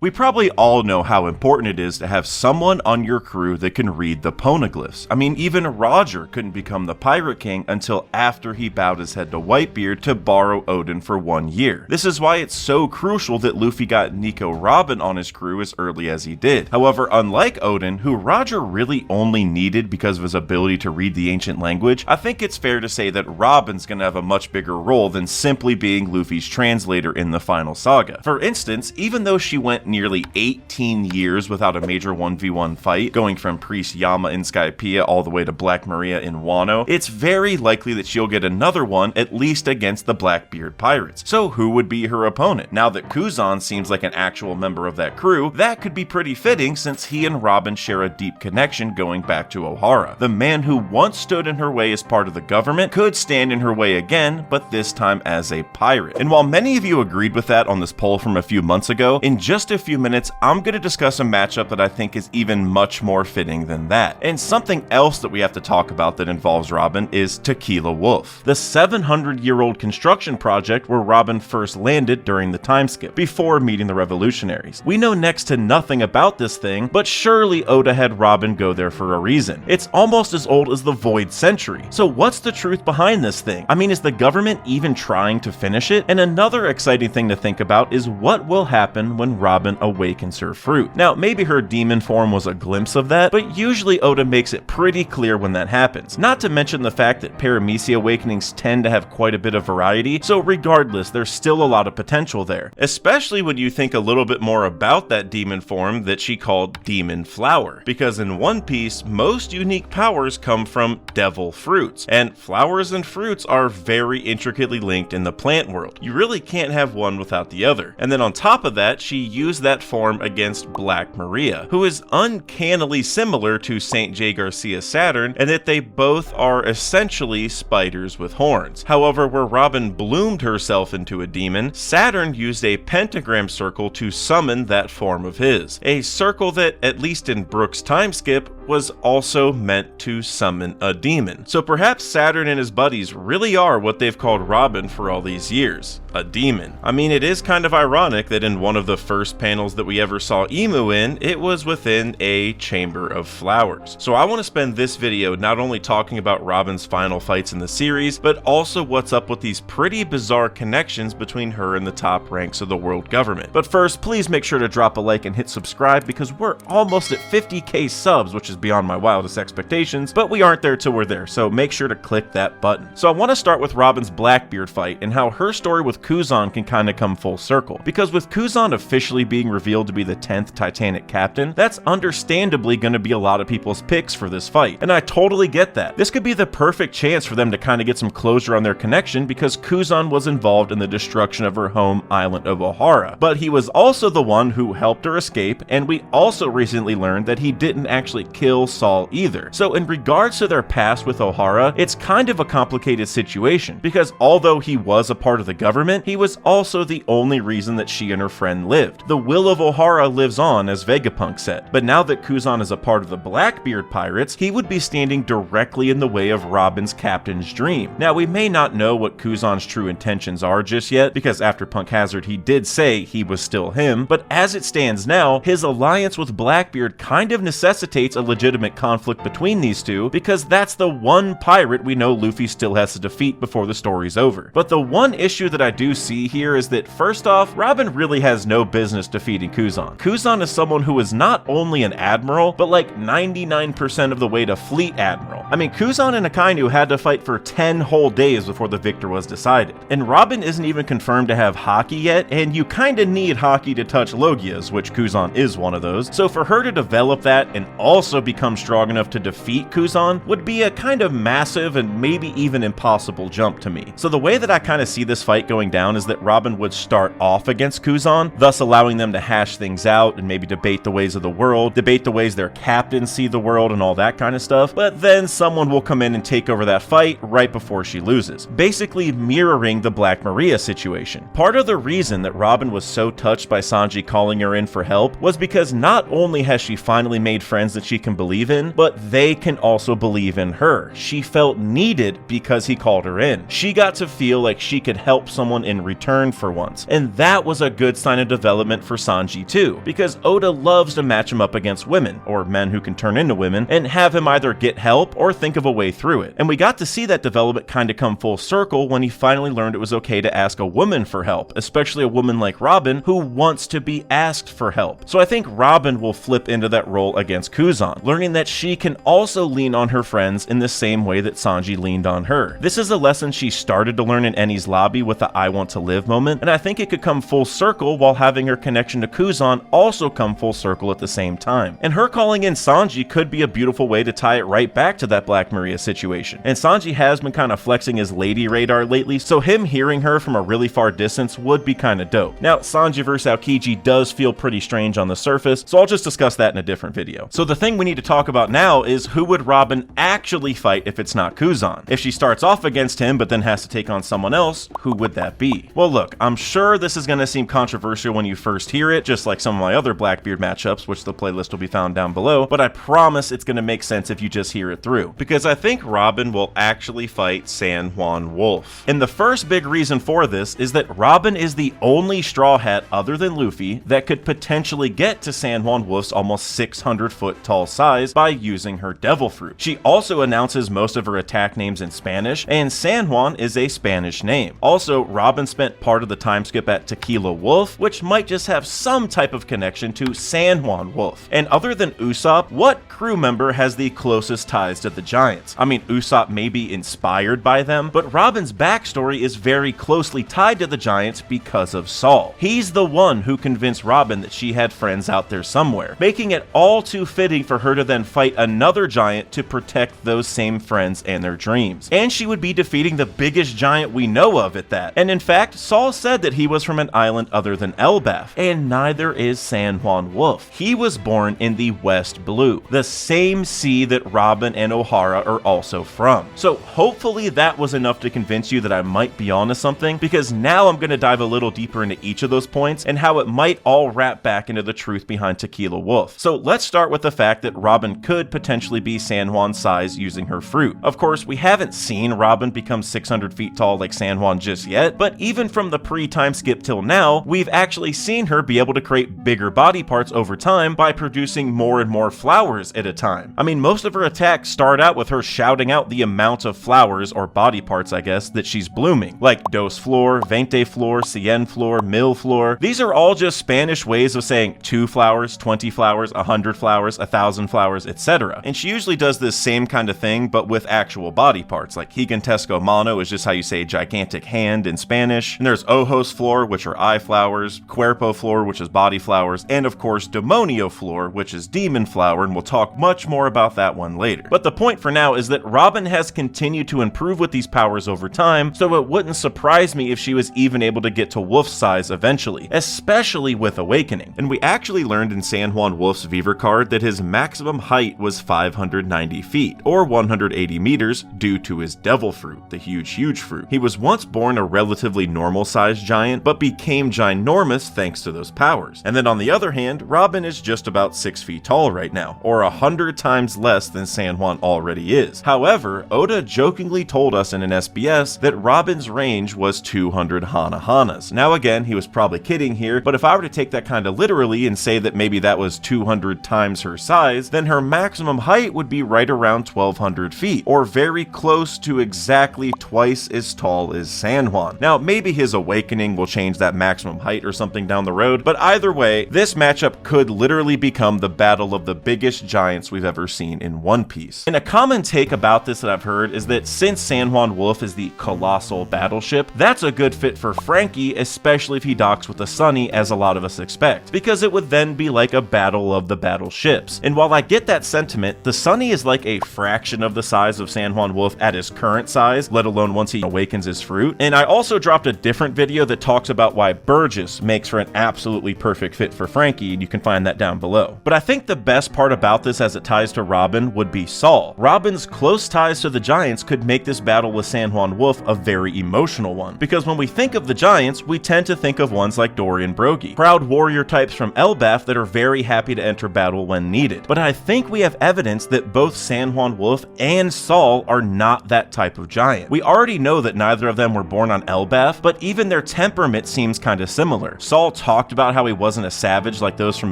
We probably all know how important it is to have someone on your crew that can read the poneglyphs. I mean, even Roger couldn't become the Pirate King until after he bowed his head to Whitebeard to borrow Odin for 1 year. This is why it's so crucial that Luffy got Nico Robin on his crew as early as he did. However, unlike Odin, who Roger really only needed because of his ability to read the ancient language, I think it's fair to say that Robin's gonna have a much bigger role than simply being Luffy's translator in the final saga. For instance, even though she went nearly 18 years without a major 1v1 fight, going from Priest Yama in Skypiea all the way to Black Maria in Wano, it's very likely that she'll get another one, at least against the Blackbeard Pirates. So who would be her opponent? Now that Kuzan seems like an actual member of that crew, that could be pretty fitting since he and Robin share a deep connection going back to Ohara. The man who once stood in her way as part of the government could stand in her way again, but this time as a pirate. And while many of you agreed with that on this poll from a few months ago, in just a few minutes I'm going to discuss a matchup that I think is even much more fitting than that. And something else that we have to talk about that involves Robin is Tequila Wolf, the 700-year-old construction project where Robin first landed during the time skip, before meeting the revolutionaries. We know next to nothing about this thing, but surely Oda had Robin go there for a reason. It's almost as old as the Void Century. So what's the truth behind this thing? I mean, is the government even trying to finish it? And another exciting thing to think about is what will happen when Robin awakens her fruit. Now, maybe her demon form was a glimpse of that, but usually Oda makes it pretty clear when that happens. Not to mention the fact that Paramecia awakenings tend to have quite a bit of variety, so regardless, there's still a lot of potential there. Especially when you think a little bit more about that demon form that she called Demon Flower. Because in One Piece, most unique powers come from devil fruits, and flowers and fruits are very intricately linked in the plant world. You really can't have one without the other. And then on top of that, she used that form against Black Maria, who is uncannily similar to St. J. Garcia Saturn, and that they both are essentially spiders with horns. However, where Robin bloomed herself into a demon, Saturn used a pentagram circle to summon that form of his. A circle that, at least in Brook's time skip, was also meant to summon a demon. So perhaps Saturn and his buddies really are what they've called Robin for all these years, a demon. I mean, it is kind of ironic that in one of the first panels that we ever saw Emu in, it was within a chamber of flowers. So I want to spend this video not only talking about Robin's final fights in the series, but also what's up with these pretty bizarre connections between her and the top ranks of the world government. But first, please make sure to drop a like and hit subscribe because we're almost at 50k subs, which is beyond my wildest expectations, but we aren't there till we're there, so make sure to click that button. So I want to start with Robin's Blackbeard fight and how her story with Kuzan can kind of come full circle. Because with Kuzan officially being revealed to be the 10th Titanic captain, that's understandably going to be a lot of people's picks for this fight, and I totally get that. This could be the perfect chance for them to kind of get some closure on their connection because Kuzan was involved in the destruction of her home island of Ohara, but he was also the one who helped her escape, and we also recently learned that he didn't actually kill Saul either. So in regards to their past with Ohara, it's kind of a complicated situation because although he was a part of the government, he was also the only reason that she and her friend lived. The will of Ohara lives on, as Vegapunk said, but now that Kuzan is a part of the Blackbeard Pirates, he would be standing directly in the way of Robin's captain's dream. Now, we may not know what Kuzan's true intentions are just yet, because after Punk Hazard he did say he was still him, but as it stands now, his alliance with Blackbeard kind of necessitates a legitimate conflict between these two, because that's the one pirate we know Luffy still has to defeat before the story's over. But the one issue that I do see here is that first off, Robin really has no business defeating Kuzan. Kuzan is someone who is not only an admiral, but like 99% of the way to fleet admiral. I mean, Kuzan and Akainu had to fight for 10 whole days before the victor was decided. And Robin isn't even confirmed to have Haki yet, and you kinda need Haki to touch Logias, which Kuzan is one of those. So for her to develop that and also become strong enough to defeat Kuzan would be a kind of massive and maybe even impossible jump to me. So the way that I kind of see this fight going down is that Robin would start off against Kuzan, thus allowing them to hash things out and maybe debate the ways of the world, debate the ways their captains see the world and all that kind of stuff, but then someone will come in and take over that fight right before she loses, basically mirroring the Black Maria situation. Part of the reason that Robin was so touched by Sanji calling her in for help was because not only has she finally made friends that she can believe in, but they can also believe in her. She felt needed because he called her in. She got to feel like she could help someone in return for once, and that was a good sign of development for Sanji too, because Oda loves to match him up against women, or men who can turn into women, and have him either get help or think of a way through it. And we got to see that development kind of come full circle when he finally learned it was okay to ask a woman for help, especially a woman like Robin who wants to be asked for help. So I think Robin will flip into that role against Kuzan, learning that she can also lean on her friends in the same way that Sanji leaned on her. This is a lesson she started to learn in Eni's lobby with the I want to live moment, and I think it could come full circle while having her connection to Kuzan also come full circle at the same time. And her calling in Sanji could be a beautiful way to tie it right back to that Black Maria situation. And Sanji has been kind of flexing his lady radar lately, so him hearing her from a really far distance would be kind of dope. Now, Sanji vs Aokiji does feel pretty strange on the surface, so I'll just discuss that in a different video. So the thing we need to talk about now is who would Robin actually fight if it's not Kuzan? If she starts off against him but then has to take on someone else, who would that be? Well look, I'm sure this is going to seem controversial when you first hear it, just like some of my other Blackbeard matchups, which the playlist will be found down below, but I promise it's going to make sense if you just hear it through, because I think Robin will actually fight San Juan Wolf. And the first big reason for this is that Robin is the only Straw Hat other than Luffy that could potentially get to San Juan Wolf's almost 600-foot tall size by using her Devil Fruit. She also announces most of her attack names in Spanish, and San Juan is a Spanish name. Also, Robin spent part of the time skip at Tequila Wolf, which might just have some type of connection to San Juan Wolf. And other than Usopp, what crew member has the closest ties to the Giants? I mean, Usopp may be inspired by them, but Robin's backstory is very closely tied to the Giants because of Saul. He's the one who convinced Robin that she had friends out there somewhere, making it all too fitting for her to then fight another giant to protect those same friends and their dreams. And she would be defeating the biggest giant we know of at that. And in fact, Saul said that he was from an island other than Elbaf, and neither is San Juan Wolf. He was born in the West Blue, the same sea that Robin and O'Hara are also from. So hopefully that was enough to convince you that I might be onto something, because now I'm going to dive a little deeper into each of those points and how it might all wrap back into the truth behind Tequila Wolf. So let's start with the fact that Robin could potentially be San Juan's size using her fruit. Of course, we haven't seen Robin become 600 feet tall like San Juan just yet, but even from the pre-time skip till now, we've actually seen her be able to create bigger body parts over time by producing more and more flowers at a time. I mean, most of her attacks start out with her shouting out the amount of flowers, or body parts I guess, that she's blooming, like Dos Flor, 20 Flor, 100 Flor, 1000 Flor. These are all just Spanish ways of saying 2 flowers, 20 flowers, 100 flowers, 1000 flowers, etc. And she usually does this same kind of thing, but with actual body parts, like Gigantesco Mano is just how you say gigantic hand in Spanish, and there's Ojos Flor, which are eye flowers, Cuerpo Flor, which is body flowers, and of course Demonio Flor, which is demon flower, and we'll talk much more about that one later. But the point for now is that Robin has continued to improve with these powers over time, so it wouldn't surprise me if she was even able to get to Wolf's size eventually, especially with Awakening. And we actually learned in San Juan Wolf's Weaver card that his maximum height was 590 feet, or 180 meters, due to his Devil Fruit, the huge fruit. He was once born a relatively normal-sized giant, but became ginormous thanks to those powers. And then on the other hand, Robin is just about 6 feet tall right now, or 100 times less than San Juan already is. However, Oda jokingly told us in an SBS that Robin's range was 200 Hana-Hanas. Now again, he was probably kidding here, but if I were to take that kind of literally and say that maybe that was 200 times her size, then her maximum height would be right around 1200 feet, or very close to exactly twice as tall as San Juan. Now, maybe his Awakening will change that maximum height or something down the road, but either way, this matchup could literally become the battle of the biggest giants we've ever seen in One Piece. And a common take about this that I've heard is that since San Juan Wolf is the colossal battleship, that's a good fit for Frankie, especially if he docks with the Sunny, as a lot of us expect, because it would then be like a battle of the battleships. And while I get that sentiment, the Sunny is like a fraction of the size of San Juan Wolf at his current size, let alone once he awakens his fruit. And I also dropped a different video that talks about why Burgess makes for an absolutely perfect fit for Frankie, and you can find that down below. But I think the best part about this as it ties to Robin would be Saul. Saul. Robin's close ties to the Giants could make this battle with San Juan Wolf a very emotional one, because when we think of the Giants, we tend to think of ones like Dorian Broggie, proud warrior types from Elbaf that are very happy to enter battle when needed. But I think we have evidence that both San Juan Wolf and Saul are not that type of giant. We already know that neither of them were born on Elbaf, but even their temperament seems kinda similar. Saul talked about how he wasn't a savage like those from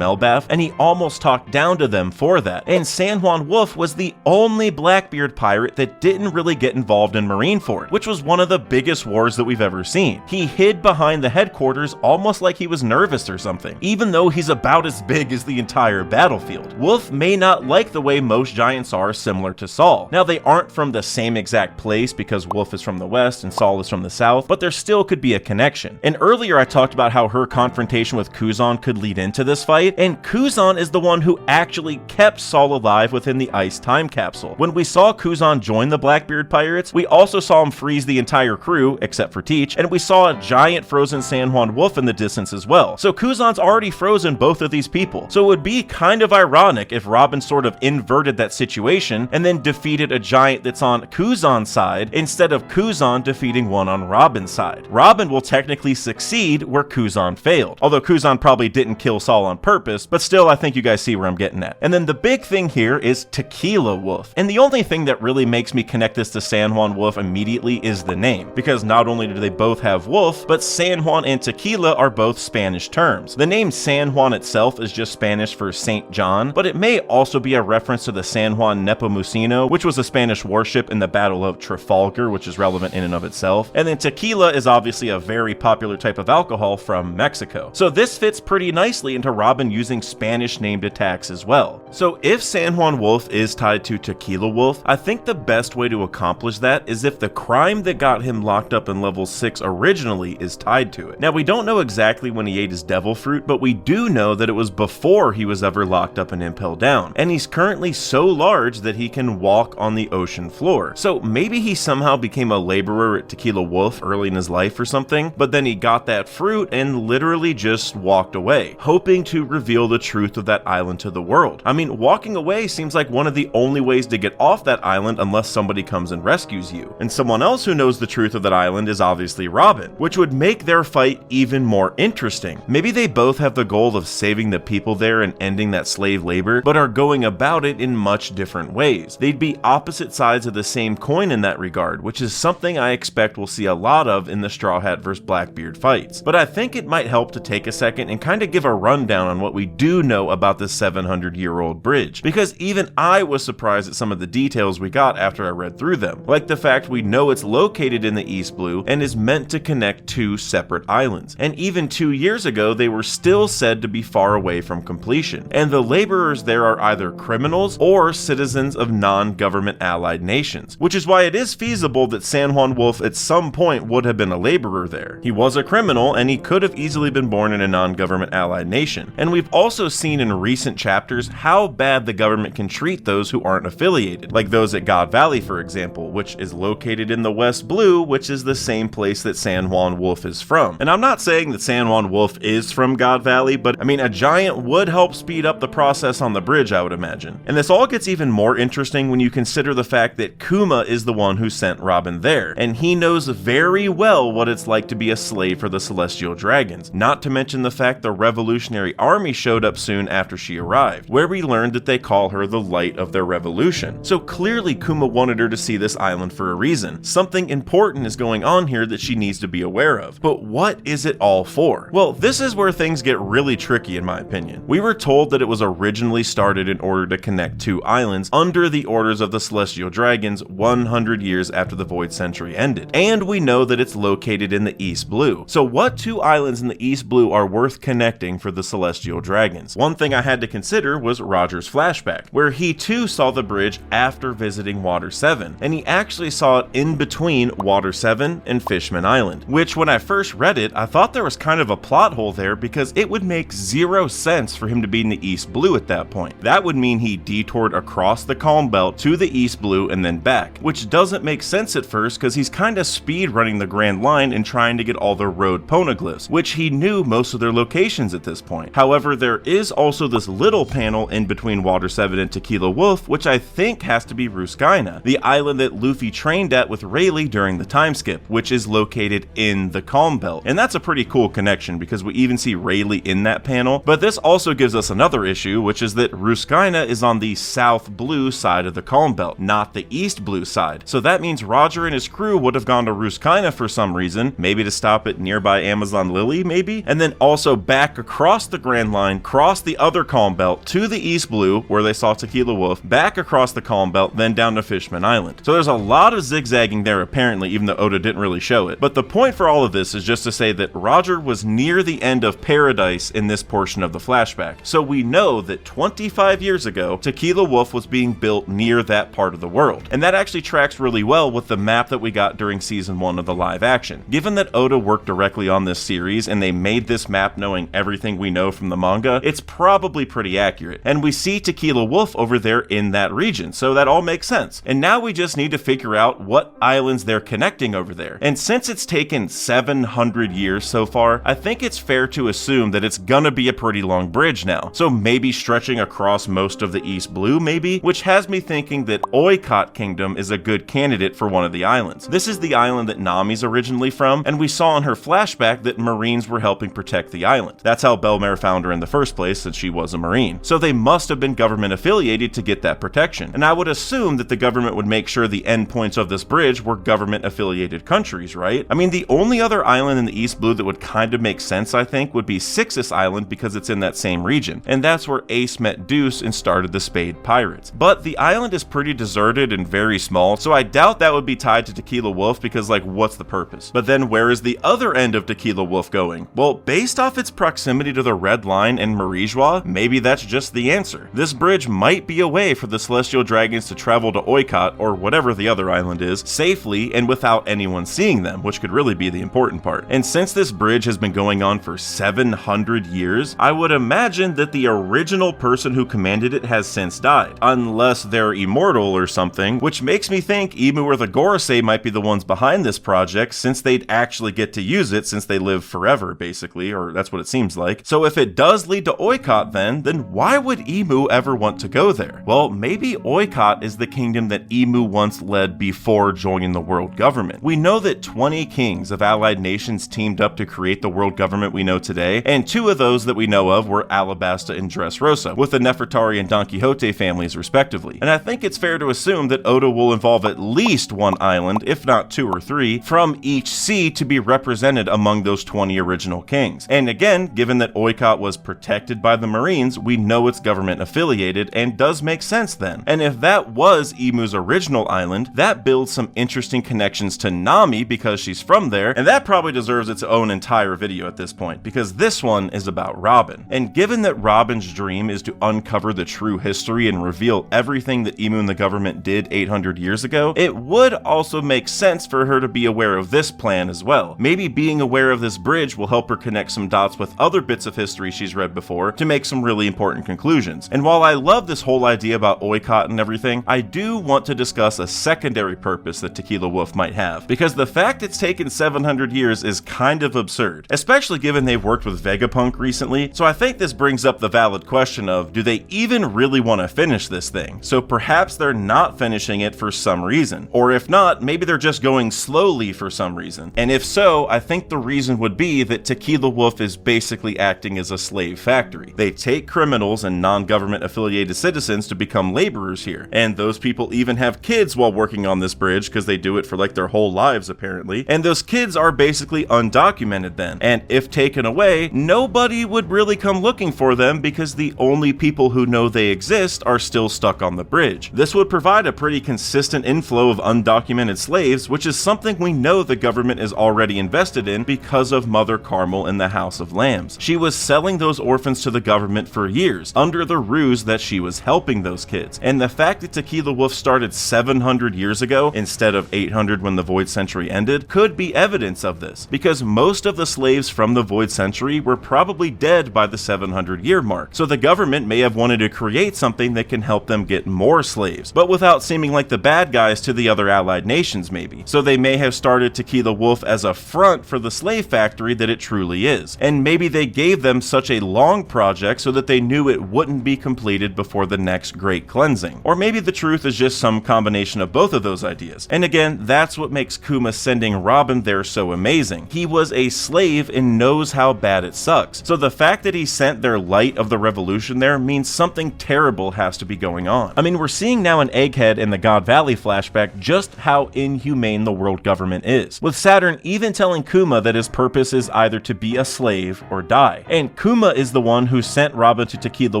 Elbaf, and he almost talked down to them for that. And San Juan Wolf was the only Blackbeard pirate that didn't really get involved in Marineford, which was one of the biggest wars that we've ever seen. He hid behind the headquarters almost like he was nervous or something, even though he's about as big as the entire battlefield. Wolf may not like the way most giants are similar to Saul. Now, they aren't from the same exact place because Wolf is from the west and Saul is from the south, but there still could be a connection. And earlier I talked about how her confrontation with Kuzan could lead into this fight, and Kuzan is the one who actually kept Saul alive within the ice time capsule. When we saw Kuzan join the Blackbeard Pirates, we also saw him freeze the entire crew, except for Teach, and we saw a giant frozen San Juan Wolf in the distance as well. So Kuzan's already frozen both of these people. So it would be kind of ironic if Robin sort of inverted that situation and then defeated a giant that's on Kuzan's side instead of Kuzan defeating one on Robin's side. Robin will technically succeed where Kuzan failed, although Kuzan probably didn't kill Saul on purpose, but still I think you guys see where I'm getting at. And then the big thing here is Tequila Wolf, and the only thing that really makes me connect this to San Juan Wolf immediately is the name, because not only do they both have wolf, but San Juan and tequila are both Spanish terms. The name San Juan itself is just Spanish for Saint John, but it may also be a reference to the San Juan Nepomuceno, which was a Spanish warship in the Battle of Trafalgar, which is relevant in and of itself. And then tequila is obviously a very popular type of alcohol from Mexico. So this fits pretty nicely into Robin using Spanish named attacks as well. So if San Juan Wolf is tied to Tequila Wolf, I think the best way to accomplish that is if the crime that got him locked up in level 6 originally is tied to it. Now, we don't know exactly when he ate his devil fruit, but we do know that it was before he was ever locked up in Impel Down, and he's currently so large that he can walk on the ocean floor. So maybe he somehow became a laborer at Tequila Wolf early in his life or something, but then he got that fruit and literally just walked away, hoping to reveal the truth of that island to the world. I mean, walking away seems like one of the only ways to get off that island unless somebody comes and rescues you. And someone else who knows the truth of that island is obviously Robin, which would make their fight even more interesting. Maybe they both have the goal of saving the people there and ending that slave labor, but are going about it in much different ways. They'd be opposite sides of the same coin in that regard, which is something I expect we'll see a lot of in the Straw Hat vs. Blackbeard fights. But I think it might help to take a second and kind of give a rundown on what we do know about the 700-year-old bridge, because even I was surprised at some of the details we got after I read through them, like the fact we know it's located in the East Blue and is meant to connect two separate islands, and even 2 years ago they were still said to be far away from completion, and the laborers there are either criminals or citizens of non-government allied nations, which is why it is feasible that San Juan Wolf at some point would have been a laborer there. He was a criminal and he could have easily been born in a non-government allied nation, and we've also seen in recent chapters how bad the government can treat those who aren't affiliated, like those at God Valley for example, which is located in the West Blue, which is the same place that San Juan Wolf is from. And I'm not saying that San Juan Wolf is from God Valley, but I mean, a giant would help speed up the process on the bridge, I would imagine. And this all gets even more interesting when you consider the fact that Kuma is the one who sent Robin there, and he knows very well what it's like to be a slave for the Celestial Dragons, not to mention the fact the Revolutionary Army showed up soon after she arrived, where we learned that they call her the light of their revolution. So clearly Kuma wanted her to see this island for a reason. Something important is going on here that she needs to be aware of. But what is it all for? Well, this is where things get really tricky in my opinion. We were told that it was originally started in order to connect two islands under the orders of the Celestial Dragons 100 years after the Void Century ended, and we know that it's located in the East Blue. So what two islands in the East Blue are worth connecting for the Celestial Dragons? One thing I had to consider was Roger's flashback, where he too saw the bridge after visiting Water 7, and he actually saw it in between Water 7 and Fishman Island, which when I first read it, I thought there was kind of a plot hole there because it would make zero sense for him to be in the East Blue at that point. That would mean he detoured across the Calm Belt to the East Blue and then back, which doesn't make sense at first because he's kind of speed running the Grand Line and trying to get all the road poneglyphs, which he knew most of their locations at this point. However, there is also this little panel in between Water 7 and Tequila Wolf, which I think has to be Ruskaina, the island that Luffy trained at with Rayleigh during the time skip, which is located in the Calm Belt. And that's a pretty cool connection because we even see Rayleigh in that panel. But this also gives us another issue, which is that Ruskaina is on the south blue side of the Calm Belt, not the east blue side. So that means Roger and his crew would have gone to Ruskaina for some reason, maybe to stop at nearby Amazon Lily, maybe, and then also back across the Grand Line, cross the other Calm Belt to the east blue where they saw Tequila Wolf, back across the Calm Belt, then down to Fishman Island. So there's a lot of zigzagging there apparently, even though Oda didn't really show it. But the point for all of this is just to say that Roger was near the end of Paradise in this portion of the flashback. So we know that 25 years ago, Tequila Wolf was being built near that part of the world. And that actually tracks really well with the map that we got during season 1 of the live action. Given that Oda worked directly on this series and they made this map knowing everything we know from the manga, it's probably pretty accurate. And we see Tequila Wolf over there in that region, so that all makes sense. And now we just need to figure out what islands they're connecting over there. And since it's taken 700 years so far, I think it's fair to assume that it's gonna be a pretty long bridge now. So maybe stretching across most of the East Blue maybe, which has me thinking that Oikot Kingdom is a good candidate for one of the islands. This is the island that Nami's originally from, and we saw in her flashback that Marines were helping protect the island. That's how Belmare found her in the first place, since she was a Marine. So they must have been government affiliated to get that protection. And I would assume that the government would make sure the endpoints of this bridge were government affiliated countries, right? I mean, the only other island in the East Blue that would kind of make sense, I think, would be Sixus Island because it's in that same region. And that's where Ace met Deuce and started the Spade Pirates. But the island is pretty deserted and very small, so I doubt that would be tied to Tequila Wolf because, like, what's the purpose? But then where is the other end of Tequila Wolf going? Well, based off its proximity to the Red Line and Marijois, maybe that's just the answer. This bridge might be a way for the Celestial Dragons to travel to Oikot, or whatever the other island is, safely and without anyone seeing them, which could really be the important part. And since this bridge has been going on for 700 years, I would imagine that the original person who commanded it has since died, unless they're immortal or something, which makes me think Imu or the Gorosei might be the ones behind this project, since they'd actually get to use it since they live forever, basically, or that's what it seems like. So if it does lead to Oikot then why would Imu ever want to go there? Well, maybe Oikot is the kingdom that Imu once led before joining the world government. We know that 20 kings of allied nations teamed up to create the world government we know today, and 2 of those that we know of were Alabasta and Dressrosa, with the Nefertari and Don Quixote families respectively. And I think it's fair to assume that Oda will involve at least 1 island, if not 2 or 3, from each sea to be represented among those 20 original kings. And again, given that Oikot was protected by the Marines, we know it's government affiliated and does make sense then. And if that was Imu's original island, that builds some interesting connections to Nami because she's from there, and that probably deserves its own entire video at this point, because this one is about Robin. And given that Robin's dream is to uncover the true history and reveal everything that Imu and the government did 800 years ago, it would also make sense for her to be aware of this plan as well. Maybe being aware of this bridge will help her connect some dots with other bits of history she's read before to make some really important conclusions. And while I love this whole idea about Oikot and everything, I do want to discuss a secondary purpose that Tequila Wolf might have, because the fact it's taken 700 years is kind of absurd, especially given they've worked with Vegapunk recently. So I think this brings up the valid question of, do they even really want to finish this thing? So perhaps they're not finishing it for some reason, or if not, maybe they're just going slowly for some reason. And if so, I think the reason would be that Tequila Wolf is basically acting as a slave factory. They take criminals and non-government affiliated citizens to become laborers here, and those people even have kids while working on this bridge because they do it for like their whole lives apparently, and those kids are basically undocumented then, and if taken away, nobody would really come looking for them because the only people who know they exist are still stuck on the bridge. This would provide a pretty consistent inflow of undocumented slaves, which is something we know the government is already invested in because of Mother Carmel in the House of Lambs. She was selling those orphans to the government for years, under the ruse that she was helping those kids. And the fact that Tequila Wolf started 700 years ago instead of 800 when the Void Century ended could be evidence of this, because most of the slaves from the Void Century were probably dead by the 700-year mark. So the government may have wanted to create something that can help them get more slaves, but without seeming like the bad guys to the other allied nations maybe. So they may have started Tequila Wolf as a front for the slave factory that it truly is. And maybe they gave them such a long project so that they knew it wouldn't be completed before the next Great Cleansing. cleansing. Or maybe the truth is just some combination of both of those ideas. And again, that's what makes Kuma sending Robin there so amazing. He was a slave and knows how bad it sucks. So the fact that he sent their light of the revolution there means something terrible has to be going on. I mean, we're seeing now in Egghead and the God Valley flashback just how inhumane the world government is, with Saturn even telling Kuma that his purpose is either to be a slave or die. And Kuma is the one who sent Robin to Tequila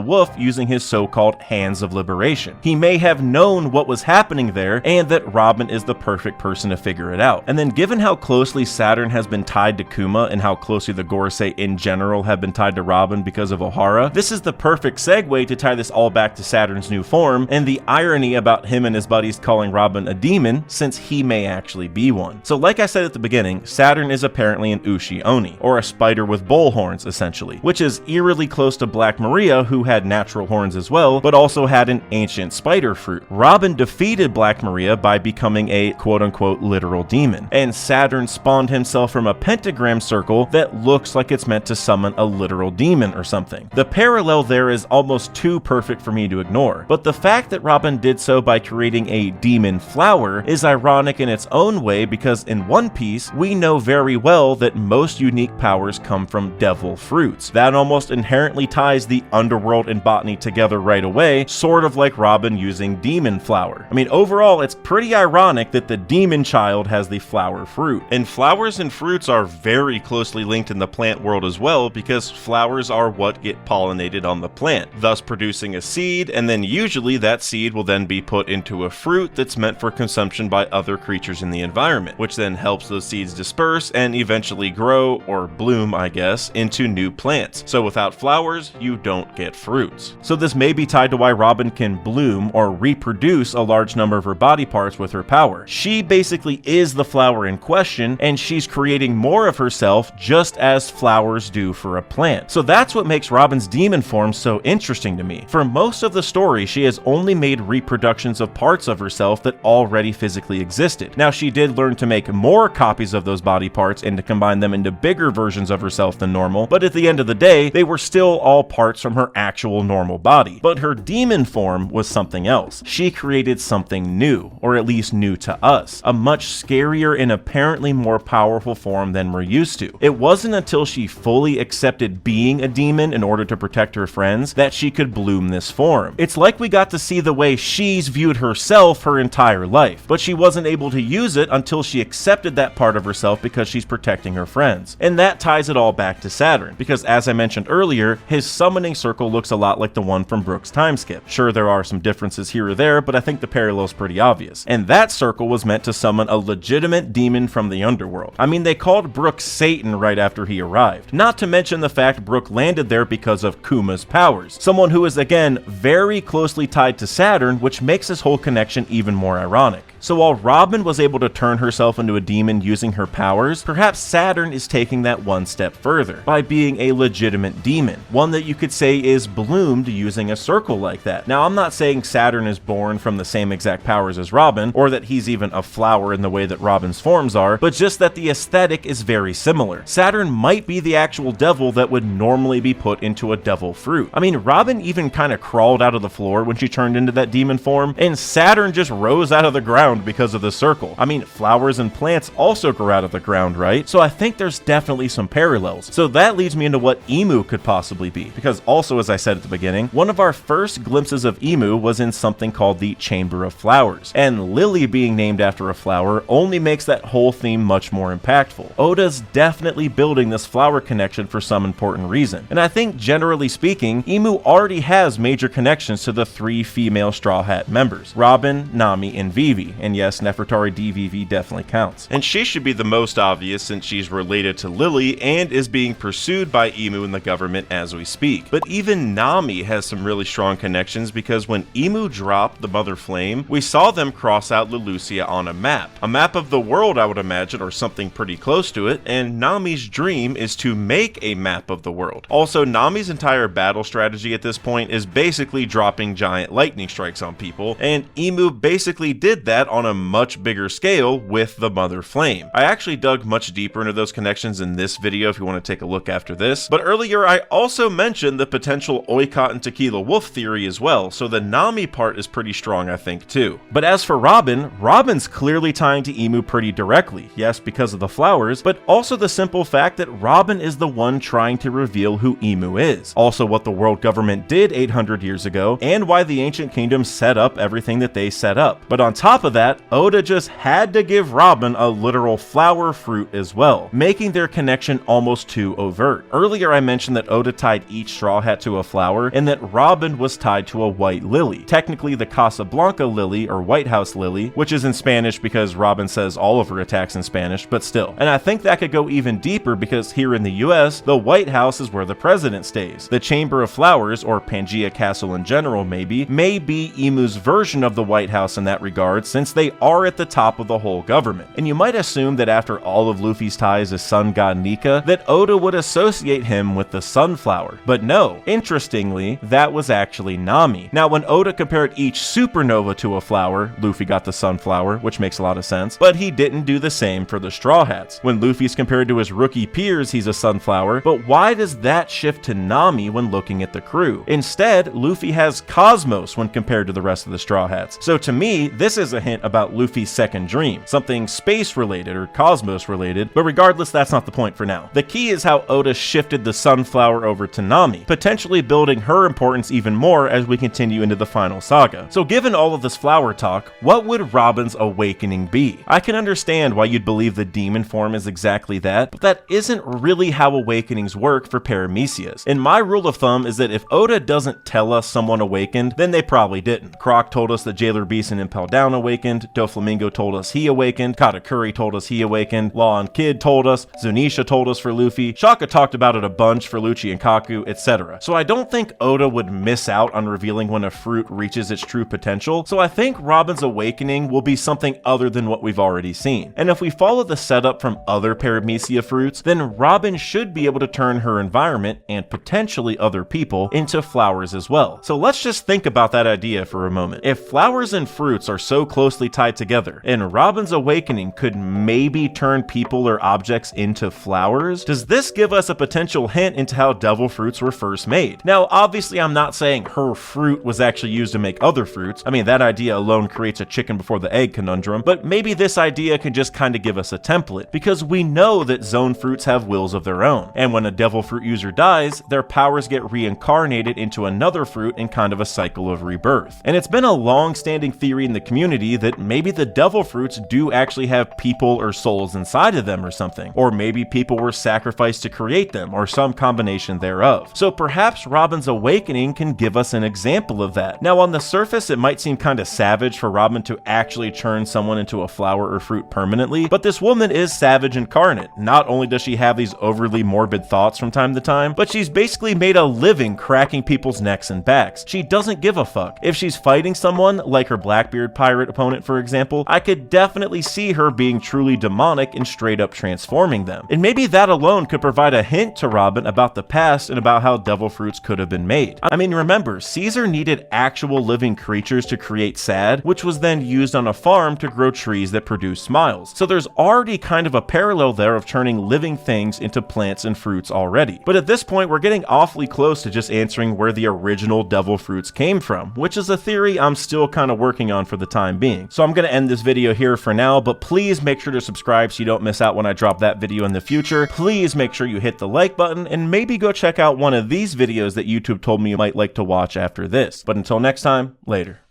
Wolf using his so-called Hands of Liberation. He may have known what was happening there and that Robin is the perfect person to figure it out. And then given how closely Saturn has been tied to Kuma and how closely the Gorosei in general have been tied to Robin because of Ohara, this is the perfect segue to tie this all back to Saturn's new form and the irony about him and his buddies calling Robin a demon, since he may actually be one. So like I said at the beginning, Saturn is apparently an Ushi Oni, or a spider with bull horns essentially, which is eerily close to Black Maria, who had natural horns as well, but also had an ancient spider fruit. Robin defeated Black Maria by becoming a quote-unquote literal demon, and Saturn spawned himself from a pentagram circle that looks like it's meant to summon a literal demon or something. The parallel there is almost too perfect for me to ignore, but the fact that Robin did so by creating a demon flower is ironic in its own way, because in One Piece, we know very well that most unique powers come from devil fruits. That almost inherently ties the underworld and botany together right away, sort of like Robin using demon flower. I mean, overall, it's pretty ironic that the demon child has the flower fruit. And flowers and fruits are very closely linked in the plant world as well, because flowers are what get pollinated on the plant, thus producing a seed, and then usually that seed will then be put into a fruit that's meant for consumption by other creatures in the environment, which then helps those seeds disperse and eventually grow, or bloom I guess, into new plants. So without flowers, you don't get fruits. So this may be tied to why Robin can bloom or reproduce a large number of her body parts with her power. She basically is the flower in question, and she's creating more of herself just as flowers do for a plant. So that's what makes Robin's demon form so interesting to me. For most of the story, she has only made reproductions of parts of herself that already physically existed. Now, she did learn to make more copies of those body parts and to combine them into bigger versions of herself than normal, but at the end of the day, they were still all parts from her actual normal body. But her demon form was something else. She created something new, or at least new to us, a much scarier and apparently more powerful form than we're used to. It wasn't until she fully accepted being a demon in order to protect her friends that she could bloom this form. It's like we got to see the way she's viewed herself her entire life, but she wasn't able to use it until she accepted that part of herself because she's protecting her friends. And that ties it all back to Saturn, because as I mentioned earlier, his summoning circle looks a lot like the one from Brook's time skip. Sure, there are some differences here or there, but I think the parallel's pretty obvious. And that circle was meant to summon a legitimate demon from the underworld. I mean, they called Brook Satan right after he arrived. Not to mention the fact Brook landed there because of Kuma's powers, someone who is again very closely tied to Saturn, which makes this whole connection even more ironic. So while Robin was able to turn herself into a demon using her powers, perhaps Saturn is taking that one step further by being a legitimate demon, one that you could say is bloomed using a circle like that. Now, I'm not saying Saturn is born from the same exact powers as Robin, or that he's even a flower in the way that Robin's forms are, but just that the aesthetic is very similar. Saturn might be the actual devil that would normally be put into a devil fruit. I mean, Robin even kind of crawled out of the floor when she turned into that demon form, and Saturn just rose out of the ground because of the circle. I mean, flowers and plants also grow out of the ground, right? So I think there's definitely some parallels. So that leads me into what Emu could possibly be, because also, as I said at the beginning, one of our first glimpses of Emu was in something called the Chamber of Flowers, and Lily being named after a flower only makes that whole theme much more impactful. Oda's definitely building this flower connection for some important reason, and I think generally speaking, Emu already has major connections to the three female Straw Hat members, Robin, Nami, and Vivi. And yes, Nefertari DVV definitely counts. And she should be the most obvious since she's related to Lily and is being pursued by Emu and the government as we speak. But even Nami has some really strong connections, because when Emu dropped the Mother Flame, we saw them cross out Lelucia on a map. A map of the world, I would imagine, or something pretty close to it, and Nami's dream is to make a map of the world. Also, Nami's entire battle strategy at this point is basically dropping giant lightning strikes on people, and Emu basically did that that on a much bigger scale with the Mother Flame. I actually dug much deeper into those connections in this video if you want to take a look after this, but earlier I also mentioned the potential Oikot and Tequila Wolf theory as well, so the Nami part is pretty strong I think too. But as for Robin, Robin's clearly tying to Emu pretty directly, yes because of the flowers, but also the simple fact that Robin is the one trying to reveal who Emu is, also what the world government did 800 years ago, and why the ancient kingdom set up everything that they set up. But on top of that, Oda just had to give Robin a literal flower fruit as well, making their connection almost too overt. Earlier I mentioned that Oda tied each Straw Hat to a flower, and that Robin was tied to a white lily, technically the Casablanca lily or White House lily, which is in Spanish because Robin says all of her attacks in Spanish, but still. And I think that could go even deeper because here in the US, the White House is where the president stays. The Chamber of Flowers, or Pangea Castle in general maybe, may be Emu's version of the White House in that regard since they are at the top of the whole government. And you might assume that after all of Luffy's ties as sun god Nika, that Oda would associate him with the sunflower. But no, interestingly, that was actually Nami. Now when Oda compared each supernova to a flower, Luffy got the sunflower, which makes a lot of sense, but he didn't do the same for the Straw Hats. When Luffy's compared to his rookie peers, he's a sunflower, but why does that shift to Nami when looking at the crew? Instead, Luffy has Cosmos when compared to the rest of the Straw Hats. So to me, this is a hint about Luffy's second dream, something space related or cosmos related, but regardless, that's not the point for now. The key is how Oda shifted the sunflower over to Nami, potentially building her importance even more as we continue into the final saga. So given all of this flower talk, what would Robin's awakening be? I can understand why you'd believe the demon form is exactly that, but that isn't really how awakenings work for Paramecias. And my rule of thumb is that if Oda doesn't tell us someone awakened, then they probably didn't. Croc told us that Jailer Beast and Impel Down awakened, Doflamingo told us he awakened, Katakuri told us he awakened, Law and Kid told us, Zunisha told us for Luffy, Shaka talked about it a bunch for Lucci and Kaku, etc. So I don't think Oda would miss out on revealing when a fruit reaches its true potential, so I think Robin's awakening will be something other than what we've already seen. And if we follow the setup from other Paramecia fruits, then Robin should be able to turn her environment, and potentially other people, into flowers as well. So let's just think about that idea for a moment. If flowers and fruits are so closely tied together, and Robin's awakening could maybe turn people or objects into flowers, does this give us a potential hint into how devil fruits were first made? Now, obviously I'm not saying her fruit was actually used to make other fruits. I mean, that idea alone creates a chicken before the egg conundrum, but maybe this idea can just kind of give us a template, because we know that zone fruits have wills of their own, and when a devil fruit user dies, their powers get reincarnated into another fruit in kind of a cycle of rebirth. And it's been a long-standing theory in the community that maybe the devil fruits do actually have people or souls inside of them or something, or maybe people were sacrificed to create them, or some combination thereof. So perhaps Robin's awakening can give us an example of that. Now on the surface it might seem kind of savage for Robin to actually turn someone into a flower or fruit permanently, but this woman is savage incarnate. Not only does she have these overly morbid thoughts from time to time, but she's basically made a living cracking people's necks and backs. She doesn't give a fuck. If she's fighting someone, like her Blackbeard pirate opponent for example, I could definitely see her being truly demonic and straight up transforming them. And maybe that alone could provide a hint to Robin about the past and about how devil fruits could have been made. I mean, remember, Caesar needed actual living creatures to create sad, which was then used on a farm to grow trees that produce smiles. So there's already kind of a parallel there of turning living things into plants and fruits already. But at this point, we're getting awfully close to just answering where the original devil fruits came from, which is a theory I'm still kind of working on for the time being. So I'm going to end this video here for now, but please make sure to subscribe so you don't miss out when I drop that video in the future. Please make sure you hit the like button, and maybe go check out one of these videos that YouTube told me you might like to watch after this. But until next time, later.